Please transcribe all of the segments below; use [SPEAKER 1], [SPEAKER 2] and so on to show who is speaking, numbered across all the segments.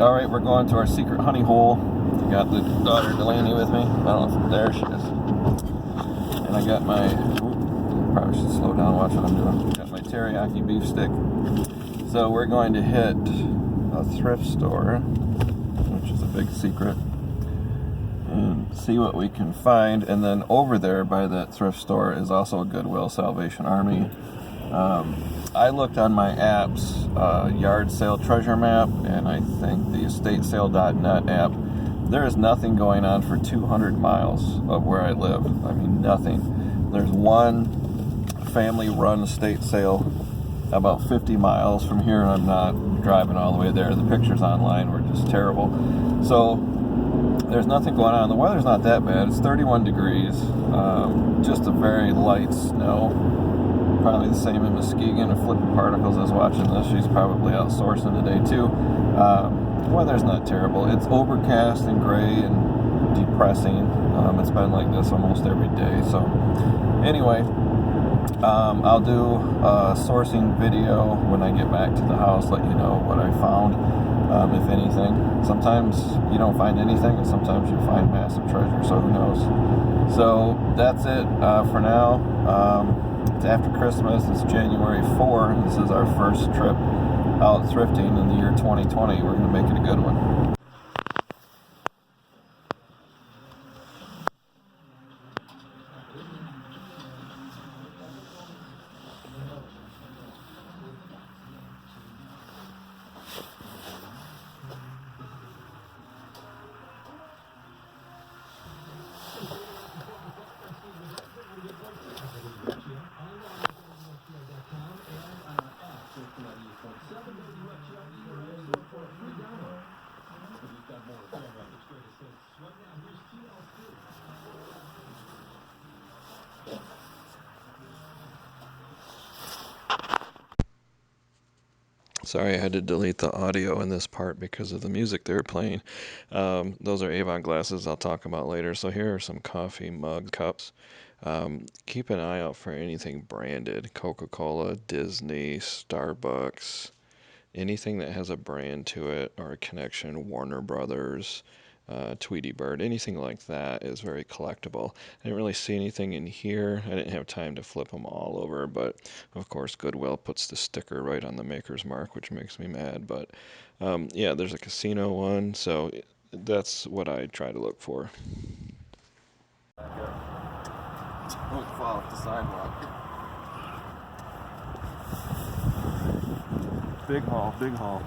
[SPEAKER 1] Alright, we're going to our secret honey hole. Got the daughter Delaney with me. I don't know if there she is. And I got my, probably should slow down, watch what I'm doing. Got my teriyaki beef stick. So we're going to hit a thrift store, which is a big secret, and see what we can find. And then over there by that thrift store is also a Goodwill Salvation Army. I looked on my app's yard sale treasure map, and I think the estatesale.net app. There is nothing going on for 200 miles of where I live. I mean, nothing. There's one family-run estate sale about 50 miles from here, and I'm not driving all the way there. The pictures online were just terrible. So there's nothing going on. The weather's not that bad. It's 31 degrees. Just a very light snow. Probably the same in Muskegon. If Flippin' Particles is watching this, she's probably outsourcing today too. The weather's not terrible. It's overcast and gray and depressing. It's been like this almost every day. So anyway, I'll do a sourcing video when I get back to the house, let you know what I found, if anything. Sometimes you don't find anything, and sometimes you find massive treasure, so who knows. So that's it for now. It's after Christmas. It's January 4. This is our first trip out thrifting in the year 2020. We're going to make it a good one. Sorry, I had to delete the audio in this part because of the music they were playing. Those are Avon glasses I'll talk about later. So here are some coffee mug cups. Keep an eye out for anything branded. Coca-Cola, Disney, Starbucks, anything that has a brand to it or a connection, Warner Brothers, Tweety Bird, anything like that is very collectible. I didn't really see anything in here. I didn't have time to flip them all over, but of course Goodwill puts the sticker right on the maker's mark, which makes me mad. But yeah, there's a casino one, so that's what I try to look for. Don't fall off the sidewalk. Big haul, big haul.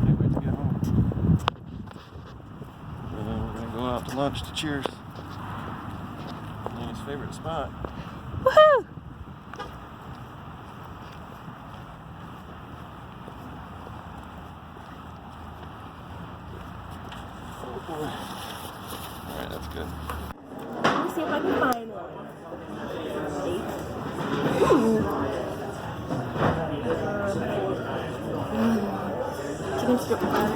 [SPEAKER 1] Can't wait to get home. And then we're gonna go out to lunch to Cheers. Annie's favorite spot.
[SPEAKER 2] Woohoo!
[SPEAKER 1] Oh boy. Alright, that's good.
[SPEAKER 2] Let me see if I can find one. Chicken strip pie.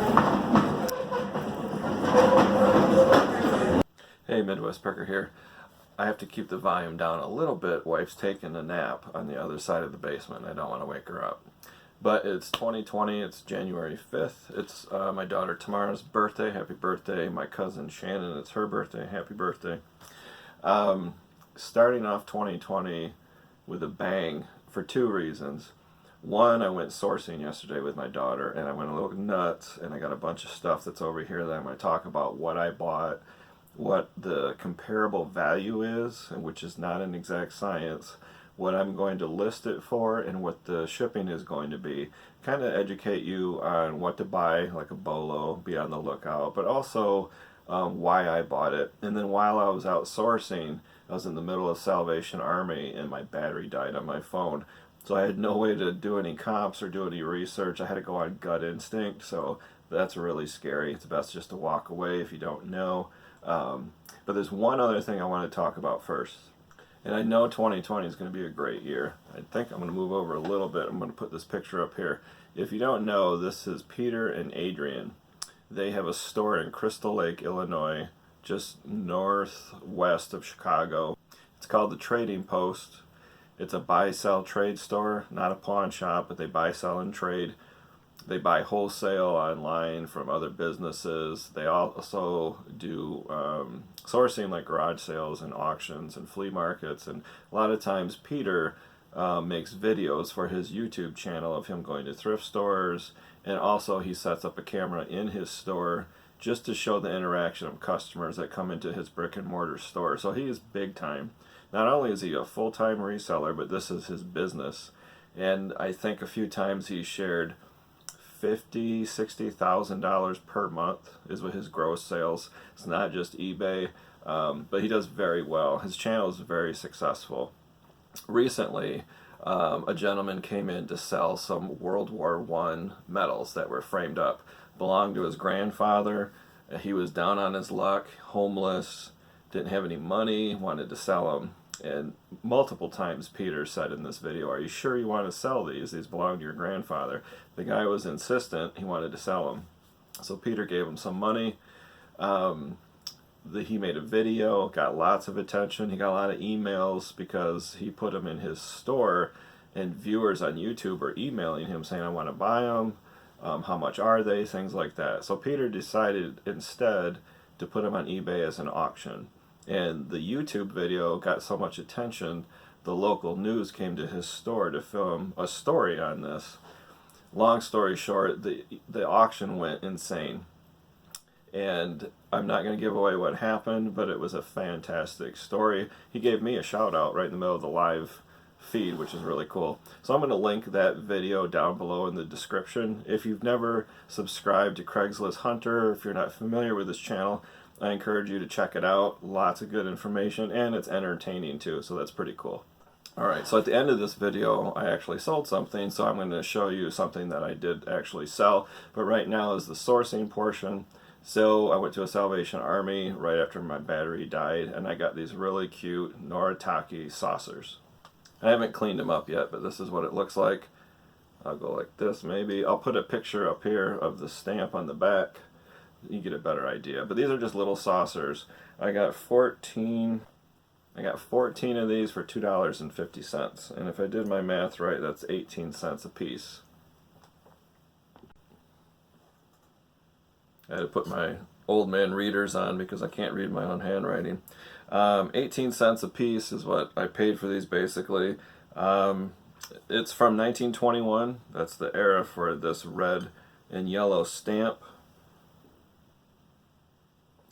[SPEAKER 1] Hey, Midwest Perker here. I have to keep the volume down a little bit. Wife's taking a nap on the other side of the basement. I don't want to wake her up. But it's 2020. It's January 5th. It's my daughter Tamara's birthday. Happy birthday. My cousin Shannon, it's her birthday. Happy birthday. Starting off 2020 with a bang for two reasons. One, I went sourcing yesterday with my daughter, and I went a little nuts, and I got a bunch of stuff that's over here that I'm going to talk about what I bought, what the comparable value is, and which is not an exact science, what I'm going to list it for, and what the shipping is going to be. Kind of educate you on what to buy, like a bolo, be on the lookout, but also why I bought it. And then while I was out sourcing, I was in the middle of Salvation Army, and my battery died on my phone. So I had no way to do any comps or do any research. I had to go on gut instinct, so that's really scary. It's best just to walk away if you don't know. But there's one other thing I want to talk about first. And I know 2020 is going to be a great year. I think I'm going to move over a little bit. I'm going to put this picture up here. If you don't know, this is Peter and Adrian. They have a store in Crystal Lake, Illinois, just northwest of Chicago. It's called the Trading Post. It's a buy-sell trade store, not a pawn shop, but they buy, sell, and trade. They buy wholesale online from other businesses. They also do sourcing like garage sales and auctions and flea markets. And a lot of times Peter makes videos for his YouTube channel of him going to thrift stores. And also he sets up a camera in his store just to show the interaction of customers that come into his brick and mortar store. So he is big time. Not only is he a full-time reseller, but this is his business. And I think a few times he shared $60,000 per month is what his gross sales. It's not just eBay, but he does very well. His channel is very successful. Recently, a gentleman came in to sell some World War I medals that were framed up. Belonged to his grandfather. He was down on his luck, homeless, didn't have any money, wanted to sell them. And multiple times Peter said in this video, "Are you sure you want to sell these? These belong to your grandfather." The guy was insistent, he wanted to sell them. So Peter gave him some money. He made a video, got lots of attention. He got a lot of emails because he put them in his store, and viewers on YouTube are emailing him saying, "I want to buy them. How much are they?" Things like that. So Peter decided instead to put them on eBay as an auction. And the YouTube video got so much attention, the local news came to his store to film a story on this. Long story short, the auction went insane. And I'm not going to give away what happened, but it was a fantastic story. He gave me a shout out right in the middle of the live feed, which is really cool. So I'm going to link that video down below in the description. If you've never subscribed to Craigslist Hunter, if you're not familiar with this channel, I encourage you to check it out. Lots of good information, and it's entertaining too, so that's pretty cool. Alright, so at the end of this video, I actually sold something, so I'm going to show you something that I did actually sell. But right now is the sourcing portion. So I went to a Salvation Army right after my battery died, and I got these really cute Noritake saucers. I haven't cleaned them up yet, but this is what it looks like. I'll go like this maybe. I'll put a picture up here of the stamp on the back. You get a better idea. But these are just little saucers. I got 14 of these for $2.50. And if I did my math right, that's 18 cents a piece. I had to put my old man readers on because I can't read my own handwriting. 18 cents a piece is what I paid for these basically. It's from 1921. That's the era for this red and yellow stamp.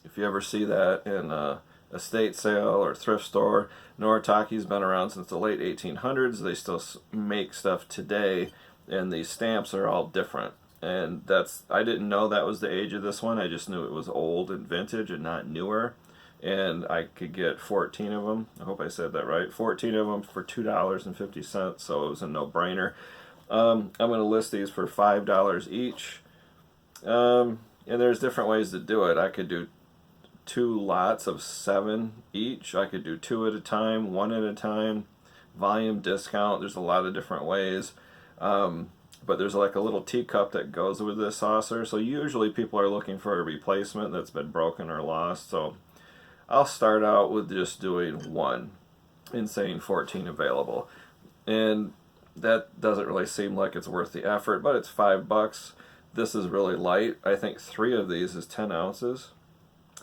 [SPEAKER 1] If you ever see that in a estate sale or thrift store, Noritake's been around since the late 1800s. They still make stuff today, and these stamps are all different. And I didn't know that was the age of this one. I just knew it was old and vintage and not newer. And I could get 14 of them. I hope I said that right. 14 of them for $2.50, so it was a no-brainer. I'm going to list these for $5 each. And there's different ways to do it. I could do 2 lots of 7 each. I could do 2 at a time, 1 at a time, volume discount. There's a lot of different ways. But there's like a little teacup that goes with this saucer. So usually people are looking for a replacement that's been broken or lost. So I'll start out with just doing 1 and saying 14 available. And that doesn't really seem like it's worth the effort, but it's $5. This is really light. I think 3 of these is 10 ounces.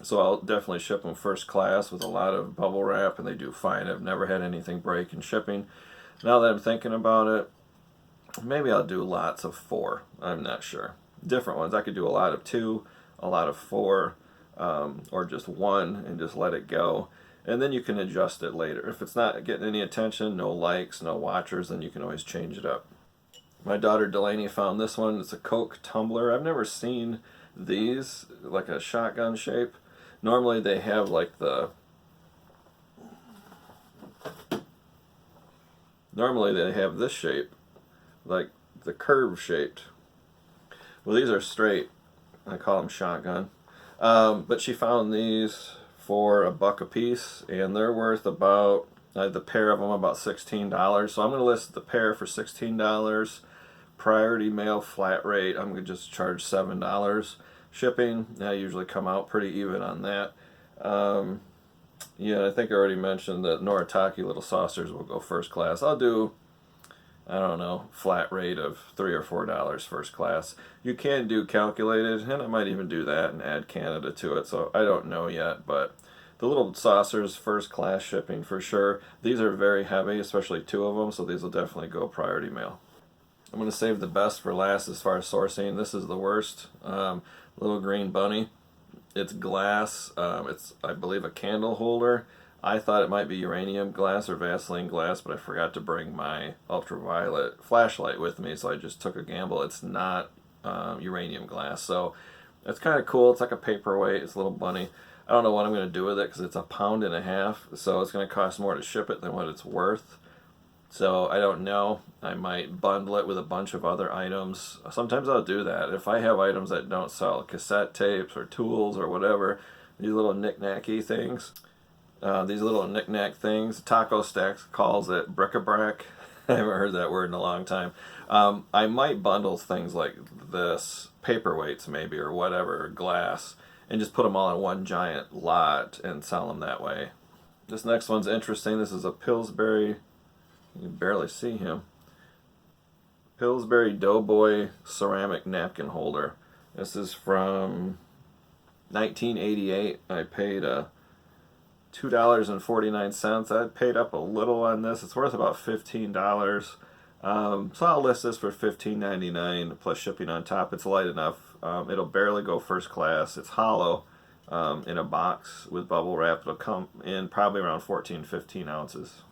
[SPEAKER 1] So I'll definitely ship them first class with a lot of bubble wrap, and they do fine. I've never had anything break in shipping. Now that I'm thinking about it, maybe I'll do lots of 4. I'm not sure. Different ones. I could do a lot of 2, a lot of 4, or just 1 and just let it go. And then you can adjust it later. If it's not getting any attention, no likes, no watchers, then you can always change it up. My daughter Delaney found this one. It's a Coke tumbler. I've never seen these, like a shotgun shape. Normally they have like normally they have this shape, like the curve shaped. Well, these are straight. I call them shotgun. But she found these for $1 a piece, and they're worth about, the pair of them about $16. So I'm going to list the pair for $16. Priority mail flat rate, I'm going to just charge $7. Shipping, I usually come out pretty even on that. Yeah, I think I already mentioned that Noritake little saucers will go first class. I'll do I don't know, flat rate of $3 or $4 first class. You can do calculated, and I might even do that and add Canada to it, so I don't know yet, but the little saucers, first class shipping for sure. These are very heavy, especially 2 of them, so these will definitely go priority mail. I'm going to save the best for last as far as sourcing. This is the worst. Little green bunny. It's glass. It's, I believe, a candle holder. I thought it might be uranium glass or Vaseline glass, but I forgot to bring my ultraviolet flashlight with me, so I just took a gamble. It's not uranium glass, so it's kind of cool. It's like a paperweight. It's a little bunny. I don't know what I'm going to do with it because it's 1.5 pounds, so it's going to cost more to ship it than what it's worth. So I don't know. I might bundle it with a bunch of other items. Sometimes I'll do that. If I have items that don't sell, cassette tapes or tools or whatever, these little knick-knacky things, Taco Stacks calls it bric-a-brac. I haven't heard that word in a long time. I might bundle things like this, paperweights maybe or whatever, or glass, and just put them all in one giant lot and sell them that way. This next one's interesting. This is a Pillsbury. You can barely see him. Pillsbury Doughboy ceramic napkin holder. This is from 1988. I paid $2.49. I paid up a little on this. It's worth about $15. So I'll list this for $15.99 plus shipping on top. It's light enough. It'll barely go first class. It's hollow in a box with bubble wrap. It'll come in probably around 14-15 ounces.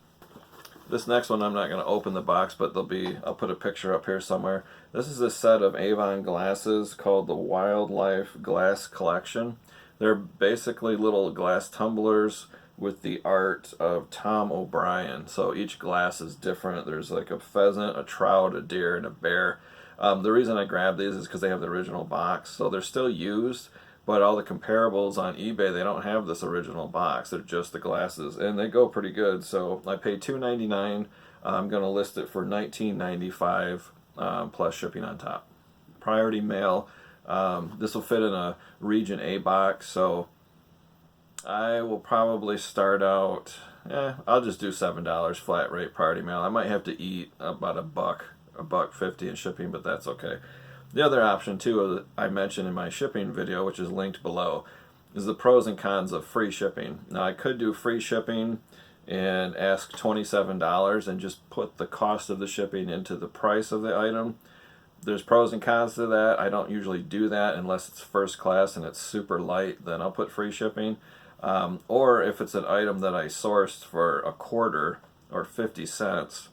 [SPEAKER 1] This next one I'm not going to open the box, but I'll put a picture up here somewhere. This is a set of Avon glasses called the Wildlife Glass Collection. They're basically little glass tumblers with the art of Tom O'Brien. So each glass is different. There's like a pheasant, a trout, a deer, and a bear. The reason I grabbed these is because they have the original box. So they're still used, but all the comparables on eBay, they don't have this original box. They're just the glasses, and they go pretty good. So I paid $2.99. I'm going to list it for $19.95 plus shipping on top. Priority mail. This will fit in a Region A box, so I will probably start out, I'll just do $7 flat rate priority mail. I might have to eat about $1.50 in shipping, but that's okay. The other option too that I mentioned in my shipping video, which is linked below, is the pros and cons of free shipping. Now I could do free shipping and ask $27 and just put the cost of the shipping into the price of the item. There's pros and cons to that. I don't usually do that unless it's first class and it's super light, then I'll put free shipping. Or if it's an item that I sourced for a quarter or 50 cents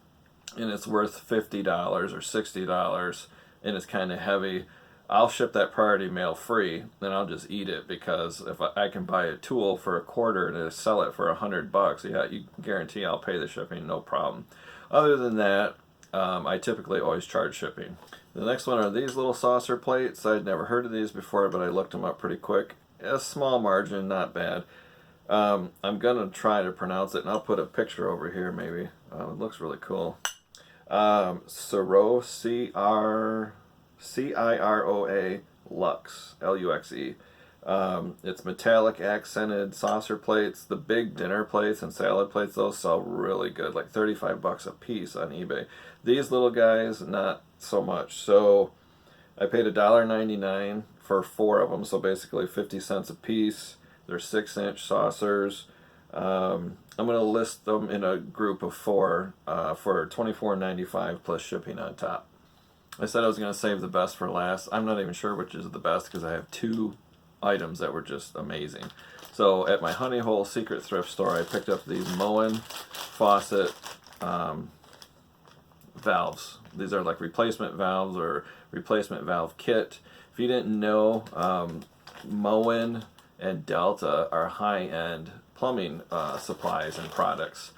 [SPEAKER 1] and it's worth $50 or $60 and it's kind of heavy, I'll ship that priority mail free, then I'll just eat it, because if I can buy a tool for a quarter and sell it for $100, yeah, you guarantee I'll pay the shipping, no problem. Other than that, I typically always charge shipping. The next one are these little saucer plates. I'd never heard of these before, but I looked them up pretty quick. A small margin, not bad. I'm going to try to pronounce it, and I'll put a picture over here maybe. It looks really cool. Ciro, C-I-R-O-A, Lux, L-U-X-E. It's metallic accented saucer plates. The big dinner plates and salad plates, those sell really good, like $35 a piece on eBay. These little guys, not so much. So I paid $1.99 for 4 of them, so basically 50 cents a piece. They're 6-inch saucers. I'm going to list them in a group of 4 for $24.95 plus shipping on top. I said I was going to save the best for last. I'm not even sure which is the best because I have 2 items that were just amazing. So at my Honey Hole Secret Thrift store, I picked up these Moen faucet valves. These are like replacement valves or replacement valve kit. If you didn't know, Moen and Delta are high-end plumbing supplies and products.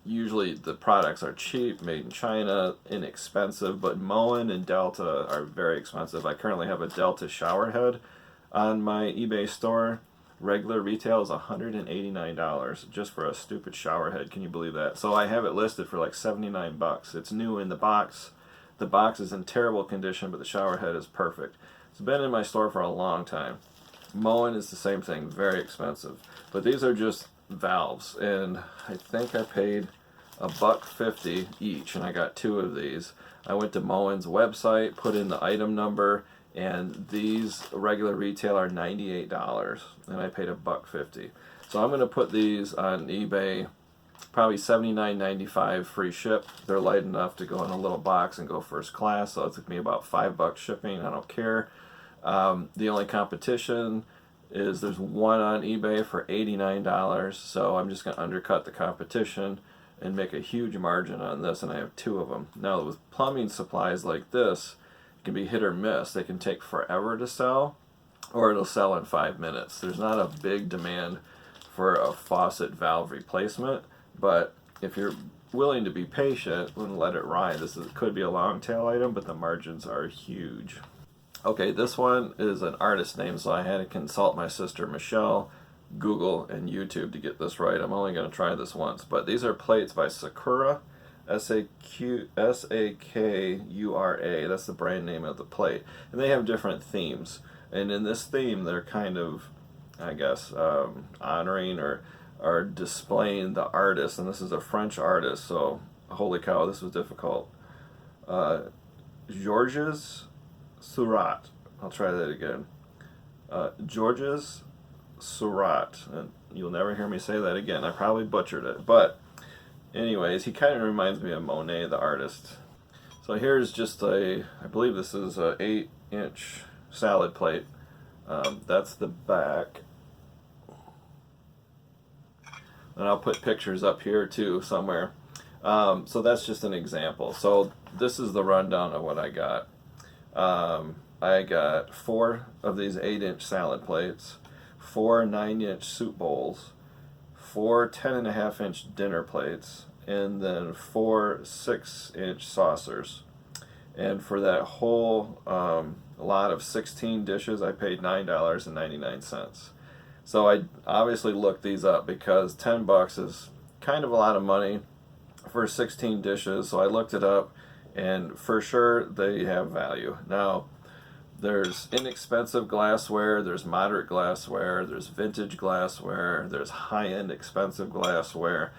[SPEAKER 1] Usually the products are cheap, made in China, inexpensive, but Moen and Delta are very expensive. I currently have a Delta shower head on my eBay store. Regular retail is $189 just for a stupid shower head. Can you believe that? So I have it listed for like $79. It's new in the box. The box is in terrible condition, but the shower head is perfect. It's been in my store for a long time. Moen is the same thing, very expensive. But these are just valves, and I think I paid $1.50 each, and I got 2 of these. I went to Moen's website, put in the item number, and these regular retail are $98, and I paid $1.50. So I'm going to put these on eBay, probably $79.95 free ship. They're light enough to go in a little box and go first class, so it took me about $5 shipping. I don't care. The only competition is there's one on eBay for $89, so I'm just going to undercut the competition and make a huge margin on this, and I have 2 of them. Now with plumbing supplies like this, it can be hit or miss. They can take forever to sell, or it'll sell in 5 minutes. There's not a big demand for a faucet valve replacement, but if you're willing to be patient and let it ride, could be a long tail item, but the margins are huge. Okay, this one is an artist name, so I had to consult my sister Michelle, Google, and YouTube to get this right. I'm only going to try this once, but these are plates by Sakura, S-A-K-U-R-A. That's the brand name of the plate, and they have different themes. And in this theme, they're kind of, I guess, honoring or displaying the artist, and this is a French artist, so holy cow, this was difficult. Georges Seurat. I'll try that again. Georges Seurat. And you'll never hear me say that again. I probably butchered it. But anyways, he kind of reminds me of Monet, the artist. So here's just I believe this is a 8-inch salad plate. That's the back. And I'll put pictures up here too somewhere. So that's just an example. So this is the rundown of what I got. I got 4 of these 8-inch salad plates, 4 9-inch soup bowls, 4 10.5-inch dinner plates, and then 4 6-inch saucers. And for that whole lot of 16 dishes, I paid $9.99. So I obviously looked these up because $10 is kind of a lot of money for 16 dishes. So I looked it up, and for sure they have value. Now, there's inexpensive glassware, there's moderate glassware, there's vintage glassware, there's high-end expensive glassware.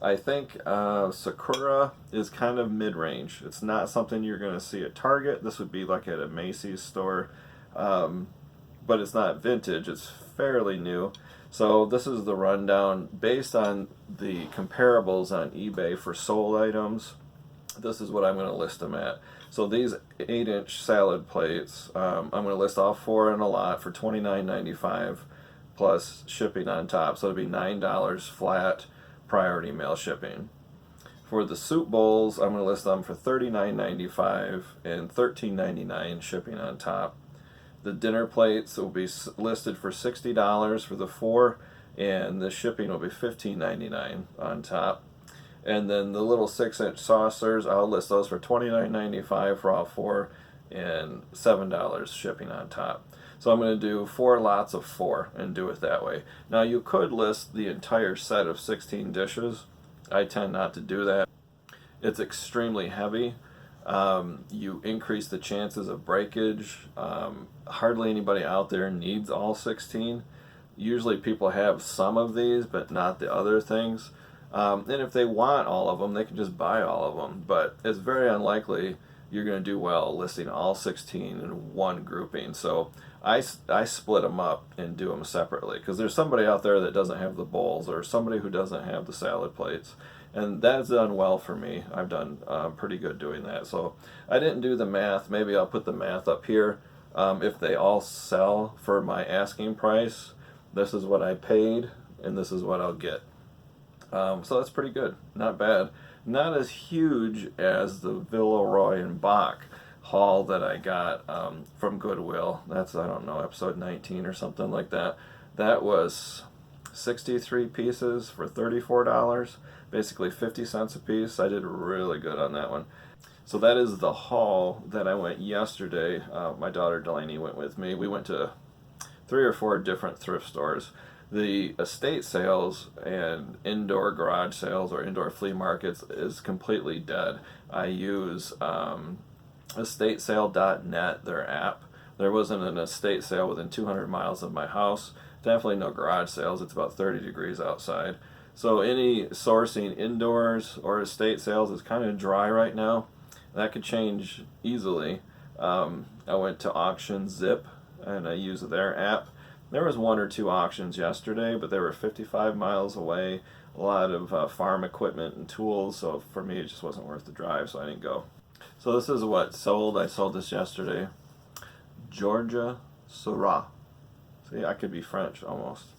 [SPEAKER 1] I think Sakura is kind of mid-range. It's not something you're going to see at Target. This would be like at a Macy's store, but it's not vintage. It's fairly new. So this is the rundown based on the comparables on eBay for sold items. This is what I'm going to list them at. So these 8-inch salad plates, I'm going to list all 4 in a lot for $29.95 plus shipping on top. So it'll be $9 flat, priority mail shipping. For the soup bowls, I'm going to list them for $39.95 and $13.99 shipping on top. The dinner plates will be listed for $60 for the 4, and the shipping will be $15.99 on top. And then the little 6-inch saucers, I'll list those for $29.95 for all 4 and $7 shipping on top. So I'm going to do 4 lots of 4 and do it that way. Now you could list the entire set of 16 dishes. I tend not to do that. It's extremely heavy. You increase the chances of breakage. Hardly anybody out there needs all 16. Usually people have some of these, but not the other things. And if they want all of them, they can just buy all of them. But it's very unlikely you're going to do well listing all 16 in one grouping. So I split them up and do them separately, because there's somebody out there that doesn't have the bowls, or somebody who doesn't have the salad plates. And that's done well for me. I've done pretty good doing that. So I didn't do the math. Maybe I'll put the math up here. If they all sell for my asking price, this is what I paid, and this is what I'll get. So that's pretty good. Not bad. Not as huge as the Villeroy and Bach haul that I got from Goodwill. That's, I don't know, episode 19 or something like that. That was 63 pieces for $34, basically 50 cents a piece. I did really good on that one. So that is the haul that I went yesterday. My daughter Delaney went with me. We went to 3 or 4 different thrift stores. The estate sales and indoor garage sales or indoor flea markets is completely dead. I use estatesale.net, their app. There wasn't an estate sale within 200 miles of my house. Definitely no garage sales. It's about 30 degrees outside. So any sourcing indoors or estate sales is kind of dry right now. That could change easily. I went to Auction Zip and I used their app. There was 1 or 2 auctions yesterday, but they were 55 miles away. A lot of farm equipment and tools, so for me it just wasn't worth the drive, so I didn't go. So this is what sold. I sold this yesterday. Georgia Syrah. See, I could be French almost.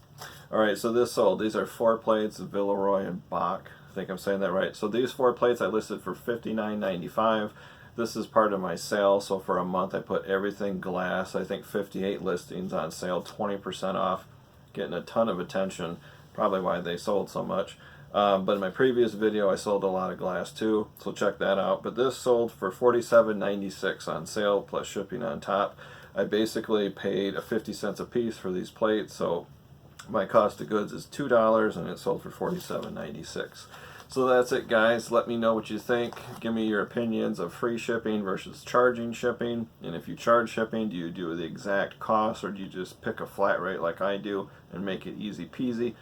[SPEAKER 1] Alright, so this sold. These are 4 plates, Villeroy and Bach. I think I'm saying that right. So these 4 plates I listed for $59.95. This is part of my sale, so for a month I put everything glass. I think 58 listings on sale, 20% off, getting a ton of attention, probably why they sold so much. But in my previous video I sold a lot of glass too, so check that out. But this sold for $47.96 on sale plus shipping on top. I basically paid 50 cents a piece for these plates, so my cost of goods is $2 and it sold for $47.96. So that's it, guys. Let me know what you think. Give me your opinions of free shipping versus charging shipping. And if you charge shipping, do you do the exact cost, or do you just pick a flat rate like I do and make it easy peasy?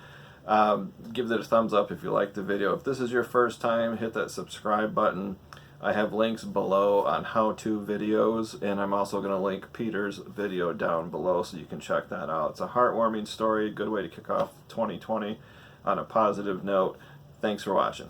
[SPEAKER 1] Give it a thumbs up if you like the video. If this is your first time, hit that subscribe button. I have links below on how-to videos, and I'm also going to link Peter's video down below so you can check that out. It's a heartwarming story, good way to kick off 2020 on a positive note. Thanks for watching.